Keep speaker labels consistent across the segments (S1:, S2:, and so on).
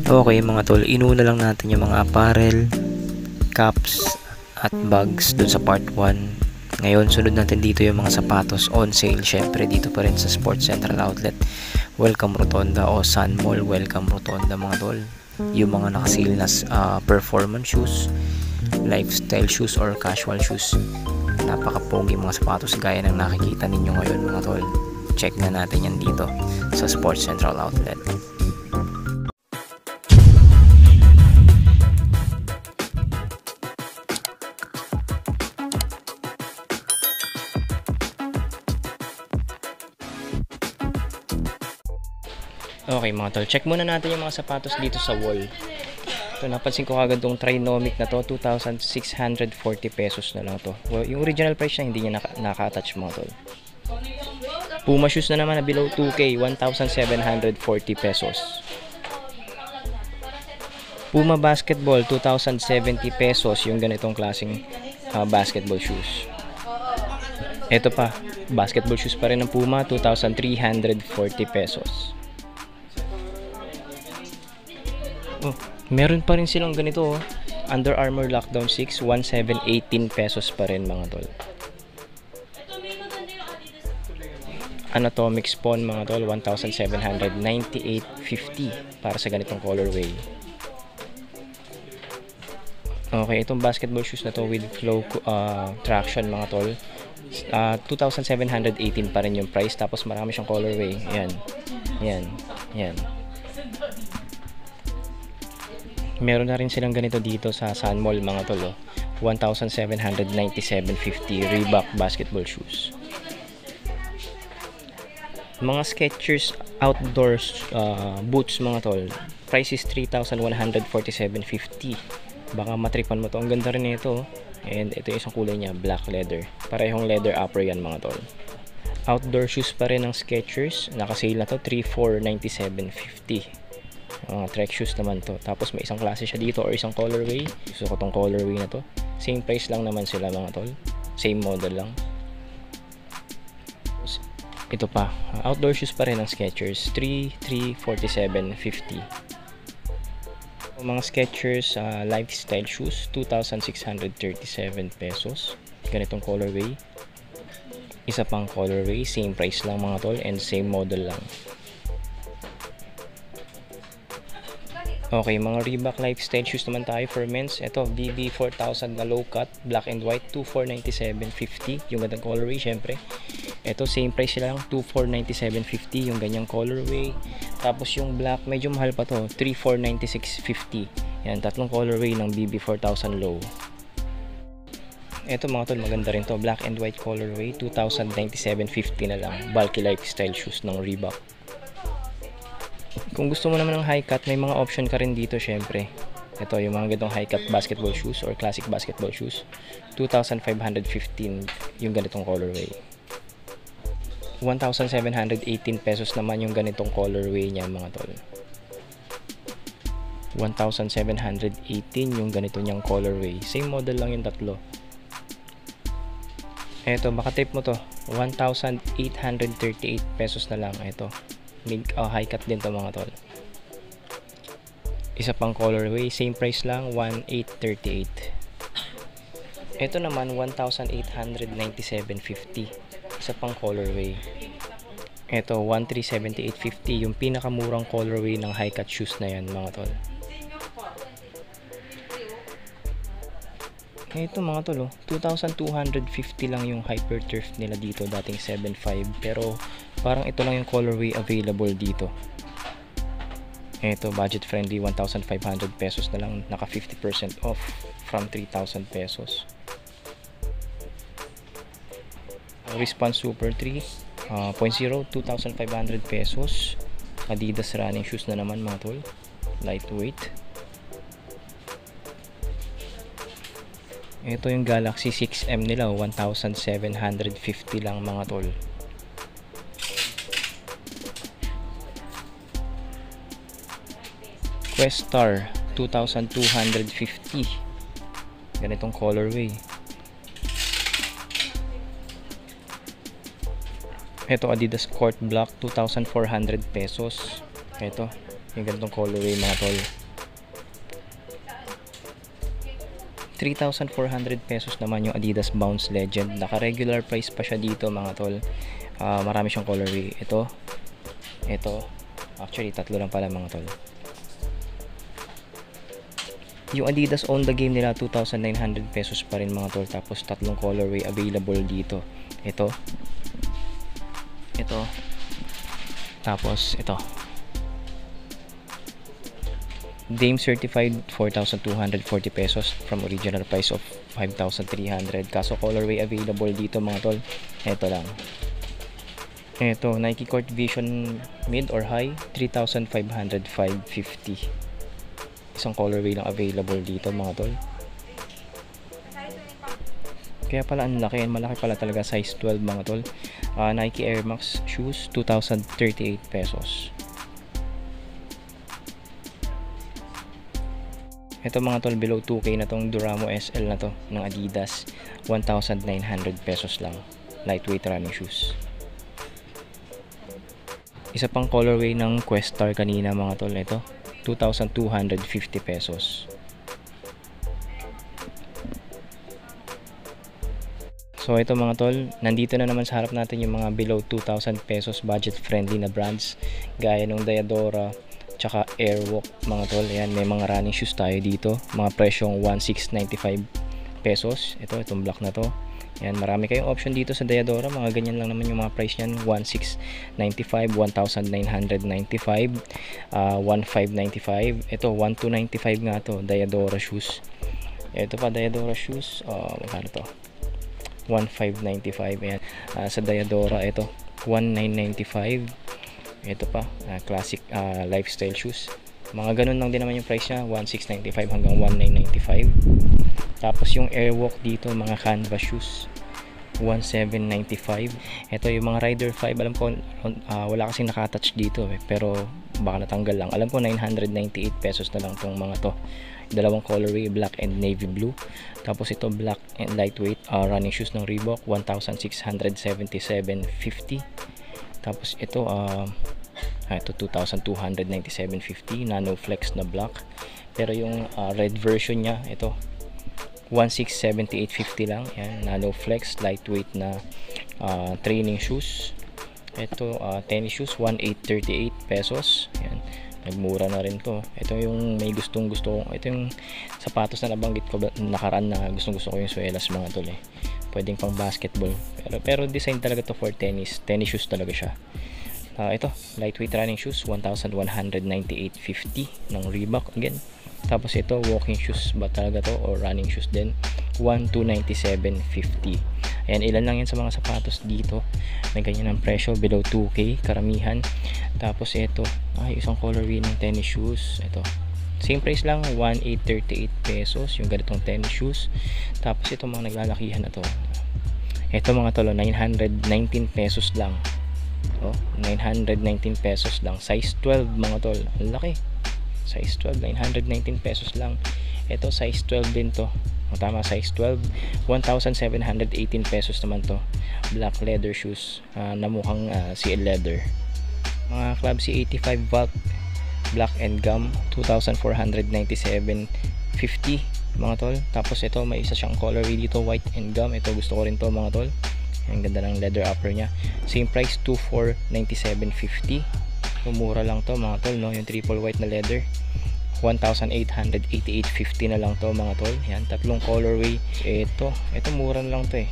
S1: Okay mga tol, inuna lang natin yung mga apparel, caps, at bags dun sa part 1. Ngayon, sunod natin dito yung mga sapatos on sale. Syempre, dito pa rin sa Sports Central Outlet. Welcome Rotonda o Sun Mall. Welcome Rotonda mga tol. Yung mga nakasale na performance shoes, lifestyle shoes, or casual shoes. Napaka-pogi mga sapatos gaya ng nakikita ninyo ngayon mga tol. Check na natin yan dito sa Sports Central Outlet. Okay mga tol, check muna natin yung mga sapatos dito sa wall. Ito, napansin ko agad tong Trinomic na to, 2,640 pesos na lang to. Well, yung original price niya hindi niya naka-attach mga tol. Puma shoes na naman na below 2K, 1,740 pesos. Puma basketball, 2,070 pesos yung ganitong klaseng basketball shoes. Ito pa, basketball shoes pa rin ng Puma, 2,340 pesos. Oh, meron pa rin silang ganito oh. Under Armour Lockdown 6, 1,718 pesos pa rin mga tol. Anatomic Spawn mga tol, 1,798.50 para sa ganitong colorway. Okay, itong basketball shoes na to with flow traction mga tol, 2,718 pa rin yung price, tapos marami siyang colorway. Yan. Meron na rin silang ganito dito sa Sun Mall mga tol, 1,797.50 Reebok basketball shoes. Mga Skechers outdoors boots mga tol, price is 3,147.50. Baka matripan mo to, ang ganda rin nito. And ito yung isang kulay niya, black leather. Parehong leather upper yan mga tol. Outdoor shoes pa rin ng Skechers, naka-sale na to, 3,497.50. Trek shoes naman to. Tapos may isang klase siya dito or isang colorway. Gusto ko tong colorway na to. Same price lang naman sila mga tol. Same model lang. Ito pa, outdoor shoes pa rin ng Skechers, 3,347.50. Mga Skechers lifestyle shoes, 2,637 pesos. Ganitong colorway. Isa pang colorway, same price lang mga tol and same model lang. Okay, mga Reebok lifestyle shoes naman tayo for men's. Ito, BB 4000 na low cut, black and white, 2,497.50. Yung gandang colorway, syempre. Ito, same price lang, 2,497.50. Yung ganyang colorway. Tapos yung black, medyo mahal pa to, 3,496.50. Yan, tatlong colorway ng BB 4000 low. Ito mga tol, maganda rin to, black and white colorway, 2,097.50 na lang. Bulky lifestyle shoes ng Reebok. Kung gusto mo naman ng high cut, may mga option ka rin dito syempre. Ito yung mga ganitong high cut basketball shoes or classic basketball shoes, 2,515 yung ganitong colorway. 1,718 pesos naman yung ganitong colorway niya mga tol. 1,718 yung ganito niyang colorway. Same model lang yung tatlo. Eto, baka trip mo to, 1,838 pesos na lang. Ito, high cut din to mga tol. Isa pang colorway, same price lang, 1,838. Ito naman 1,897.50. Isa pang colorway. Ito 1,378.50, yung pinakamurang colorway ng high cut shoes na yan mga tol. Ito mga tol, 2,250 lang yung Hyper Turf nila dito, dating 7,500, pero parang ito lang yung colorway available dito. Ito, budget friendly, 1,500 pesos na lang, naka 50% off from 3,000 pesos. Response Super 3.0, 2,500 pesos. Adidas running shoes na naman mga tol, lightweight. Ito yung Galaxy 6M nila, 1,750 lang mga tol. Questar 2,250, ganitong colorway. Ito Adidas Court Block, 2,400 pesos. Ito Yung ganitong colorway mga tol. 3,400 pesos naman yung Adidas Bounce Legend. Naka-regular price pa siya dito mga tol. Marami siyang colorway. Ito. Actually, tatlo lang pala mga tol. Yung Adidas Own the Game nila, 2,900 pesos pa rin mga tol. Tapos tatlong colorway available dito. Ito. Tapos ito. Dame Certified, 4,240 pesos from original price of 5,300. Kaso colorway available dito mga tol. Ito lang. Ito, Nike Court Vision Mid or High, 3,500, 550. Isang colorway lang available dito mga tol. Kaya pala ang laki, malaki pala talaga, size 12 mga tol. Nike Air Max shoes, 2,038 pesos. Ito mga tol, below 2K na tong Duramo SL na to ng Adidas, 1,900 pesos lang. Lightweight running shoes. Isa pang colorway ng Questar kanina mga tol, ito 2,250 pesos. So ito mga tol, nandito na naman sa harap natin yung mga below 2,000 pesos budget friendly na brands gaya ng Diadora tsaka Airwalk mga tol. Ayan, may mga running shoes tayo dito, mga presyong 1,695 pesos. Itong black na to. Ayan, marami kayong option dito sa Diadora, mga ganyan lang naman yung mga price niyan, 1,695, 1,995, 1,595. Ito 1,295 nga to, Diadora shoes. Ito pa Diadora shoes, magkano to? 1,595. Ayan, sa Diadora ito 1,995. Ito pa, classic lifestyle shoes. Mga ganun lang din naman yung price niya, 1,695 hanggang 1,995. Tapos yung Airwalk dito, mga canvas shoes, 1,795. Ito yung mga Rider 5, alam ko wala kasing nakatouch dito pero baka natanggal lang. Alam ko 998 pesos na lang tong mga to. Dalawang colorway, black and navy blue. Tapos ito black and lightweight running shoes ng Reebok, 1,677.50. Tapos ito 2,297.50, nano flex na black. Pero yung red version niya, ito 1,678.50 lang. Yan, nano flex lightweight na training shoes. Ito tennis shoes, 1,838 pesos. Yan, nagmura na rin to. Ito yung may gusto ko. Ito yung sapatos na nabanggit ko nakaraan na gusto ko yung suelas mga tol eh. Pwedeng pang basketball. Pero design talaga to for tennis. Tennis shoes talaga siya. Ito, lightweight running shoes, 1,198.50 ng Reebok again. Tapos ito, walking shoes ba talaga to or running shoes din, 1,297.50. Ayan, ilan lang yan sa mga sapatos dito. May ganyan ang presyo, below 2K karamihan. Tapos ito, isang colorway ng tennis shoes. Ito, same price lang, 1,838 pesos yung ganitong tennis shoes. Tapos ito mga naglalakihan na to. Ito mga tolo, 919 pesos lang. 919 pesos lang, size 12 mga tol. Ang laki, size 12, 919 pesos lang. Ito size 12 din to. Tama, size 12, 1,718 pesos naman to. Black leather shoes na mukhang CL leather. Mga Club C85 Vault black and gum, 2,497.50 mga tol. Tapos ito may isa siyang colorway dito, white and gum. Ito gusto ko rin to mga tol. Ang ganda ng leather upper niya. Same price, 2,497.50. Mura lang to mga tol, no? Yung triple white na leather, 1,888.50 na lang to mga tol. Yan, tatlong colorway. Ito mura na lang to eh,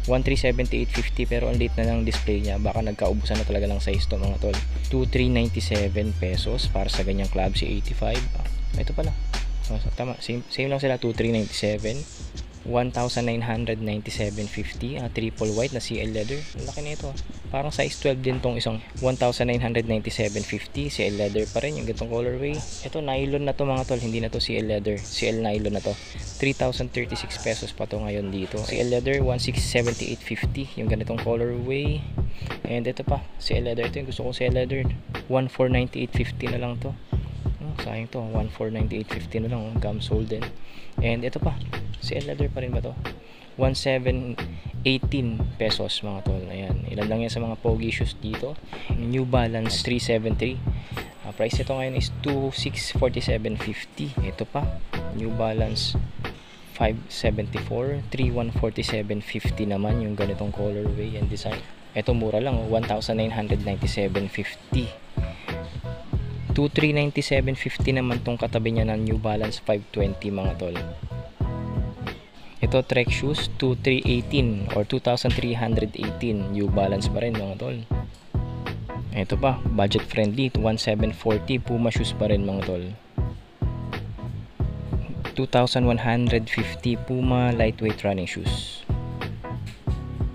S1: 1,378.50, pero ang late na ng display niya, baka nagkaubusan na talaga ng size to mga tol. 2,397 pesos para sa ganyang Club C85. Ito pala, tama, same lang sila, 2,397. 1,997.50, triple white na CL leather. Ang laki na ito, parang size 12 din tong isang 1,997.50. CL leather pa rin yung ganitong colorway. Ito nylon na to mga tol, hindi na to CL leather, CL nylon na to. 3,036 pesos pa to ngayon dito. CL leather, 1,678.50 yung ganitong colorway. And ito pa, CL leather, ito yung gusto kong CL leather, 1,498.50 na lang to. Sayang to, 1,498.50 na lang, gum sole din. And ito pa, CL leather pa rin ba to? 1,718 pesos mga tol. Ayan, ilan lang yan sa mga pogi shoes dito. New Balance 373, Price nito ngayon is 2647.50. Ito pa, New Balance 574, 3147.50 naman yung ganitong colorway and design. Ito mura lang, 1997.50. 2397.50 naman tong katabi niya ng New Balance 520 mga tol. Ito Trek shoes 2318 or 2318, New Balance pa rin mga tol. Ito pa, budget friendly, 1740, Puma shoes pa rin mga tol. 2150 Puma lightweight running shoes.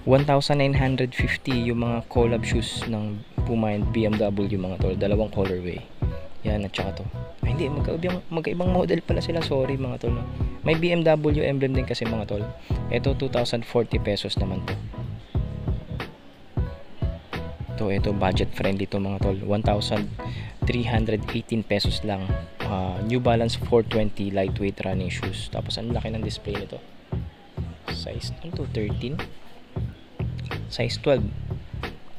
S1: 1950 yung mga collab shoes ng Puma and BMW mga tol, dalawang colorway. Yan at saka to. Ay hindi, magkaibang model pala sila, sorry mga tol. May BMW emblem din kasi mga tol. Ito 2040 pesos naman to. Ito budget friendly to mga tol, 1318 pesos lang. New Balance 420 lightweight running shoes. Tapos ang laki ng display nito. Size ano to, 13? Size 12.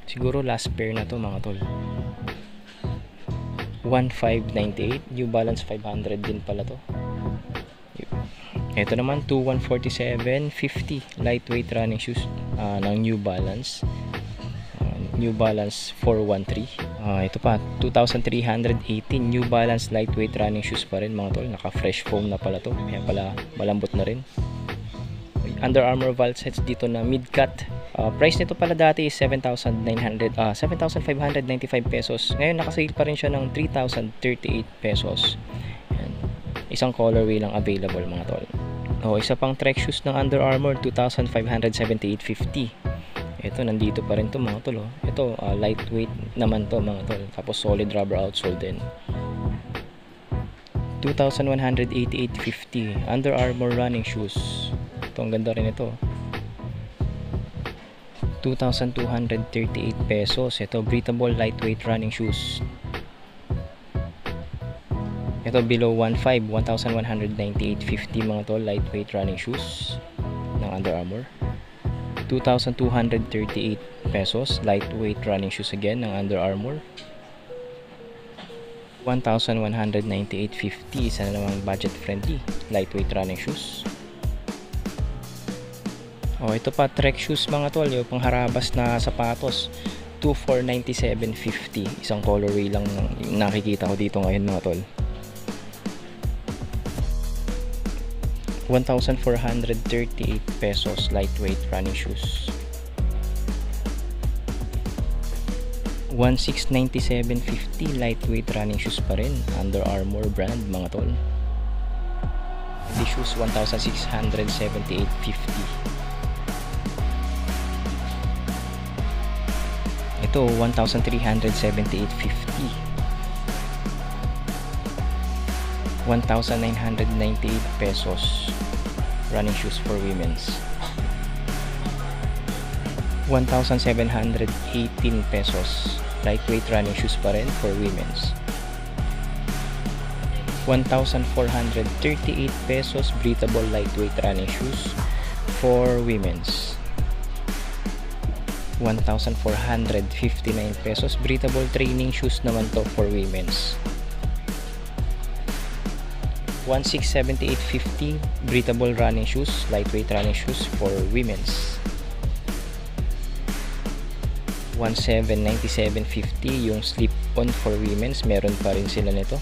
S1: Siguro last pair na to mga tol. 1598, New Balance 500 din pala to. Ito naman 2147.50 lightweight running shoes ng New Balance. New Balance 413. Ito pa 2318 New Balance lightweight running shoes pa rin mga tol. Naka fresh foam na pala to, kaya pala malambot na rin. Under Armour Vault sets dito na mid-cut. Price nito pala dati is 7,595 pesos. Ngayon nakasale pa rin siya ng 3,038 pesos. Yan. Isang colorway lang available mga tol. Isa pang Trek shoes ng Under Armour 2,578.50. Ito nandito pa rin to mga tol. Ito lightweight naman to mga tol. Tapos solid rubber outsole din. 2,188.50 Under Armour running shoes. Ito ang ganda rin ito. 2,238 pesos. Ito breathable lightweight running shoes. Ito below 1,500, 1,198.50 mga tol, lightweight running shoes ng Under Armour. 2,238 pesos, lightweight running shoes again ng Under Armour. 1,198.50, isa na namang budget friendly lightweight running shoes. Ito pa Trek shoes mga tol, yung pangharabas na sapatos, 2,497.50, isang colorway lang yung nakikita ko dito ngayon mga tol. 1,438 pesos lightweight running shoes. 1,697.50 lightweight running shoes pa rin, Under Armour brand mga tol. These shoes 1,678.50. Ito 1,378.50. 1,998 pesos running shoes for women's. 1,718 pesos lightweight running shoes pa rin for women's. 1,438 pesos breathable lightweight running shoes for women's. 1,459 pesos breathable training shoes naman to for women's. 1,678.50 breathable running shoes, lightweight running shoes for women's. 1,797.50 yung slip-on for women's, meron pa rin sila nito.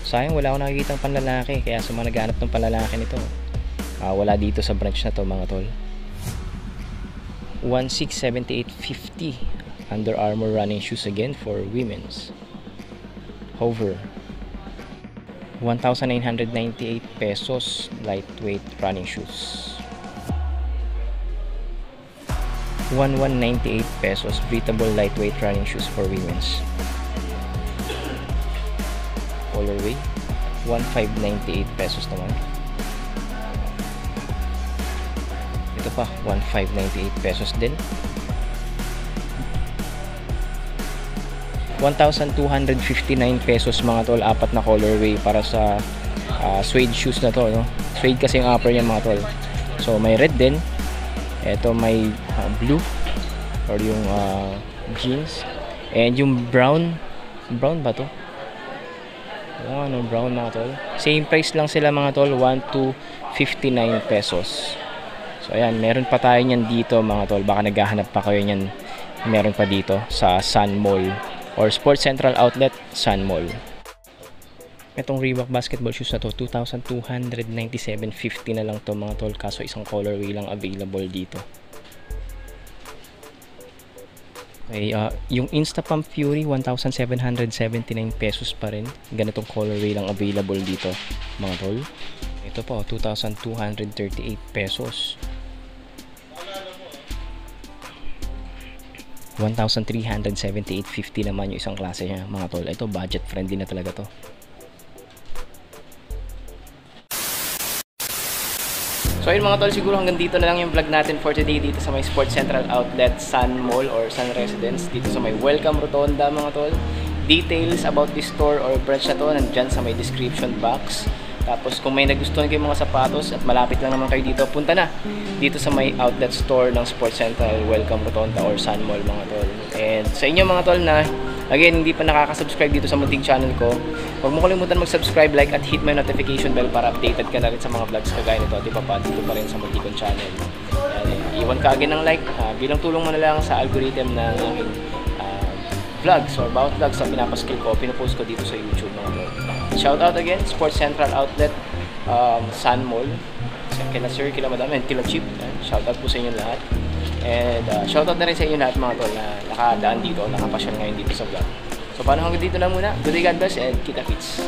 S1: Sayang wala akong nakikitang panlalaki, kaya sa mga naghanap ng panlalaki nito, wala dito sa branch na to mga tol. 1,678.50 Under Armour running shoes again for women's. Hover 1,998 pesos lightweight running shoes. 1,198 pesos breathable lightweight running shoes for women's. Colorway 1,598 pesos naman. Ito pa 1,598 pesos din. 1,259 pesos mga tol, apat na colorway para sa suede shoes na to, no? Suede kasi yung upper niya mga tol. So may red din. Ito may blue or yung jeans, and yung brown Brown ba to? Oh, ano, brown mga tol. Same price lang sila mga tol, 1 to 59 pesos. So ayan, meron pa tayo niyan dito mga tol. Baka naghahanap pa kayo niyan. Meron pa dito sa Sun Mall or Sports Central Outlet, Sun Mall. Itong Reebok basketball shoes na to, 2,297.50 na lang to mga tol. Kaso isang colorway lang available dito. Okay, yung Instapump Fury 1,779 pesos pa rin. Ganitong colorway lang available dito mga tol. Ito po 2,238 pesos. 1,378.50 naman yung isang klase niya mga tol. Ito budget friendly na talaga to. So ayun mga tol, siguro hanggang dito na lang yung vlog natin for today dito sa may Sports Central Outlet, Sun Mall or Sun Residence, dito sa may Welcome Rotonda mga tol. Details about this store or branch na to nandyan sa may description box. Tapos kung may nagustuhan kayong mga sapatos at malapit lang naman kayo dito, punta na dito sa may outlet store ng Sports Central, Welcome Rotonda or Sun Mall mga tol. And sa inyo mga tol na again, hindi pa nakaka-subscribe dito sa munting channel ko, huwag mo kalimutan mag-subscribe, like, at hit my notification bell para updated ka na rin sa mga vlogs kagaya nito. Di ba pa, dito pa rin sa muntikong channel. Iwan ka agad ng like, bilang tulong mo na lang sa algorithm ng aking vlogs or about vlogs na pinapaskill ko, pinupost ko dito sa YouTube mga tol. Shout out again, Sports Central Outlet, Sun Mall, kila Sir, kila Madam, and kila Chip. Shout out po sa inyo lahat. And shoutout na rin sa inyo lahat mga tol na nakadaan dito, nakapasyal ngayon dito sa vlog. So paano hanggang dito lang muna. Good day, God bless, and kita kits.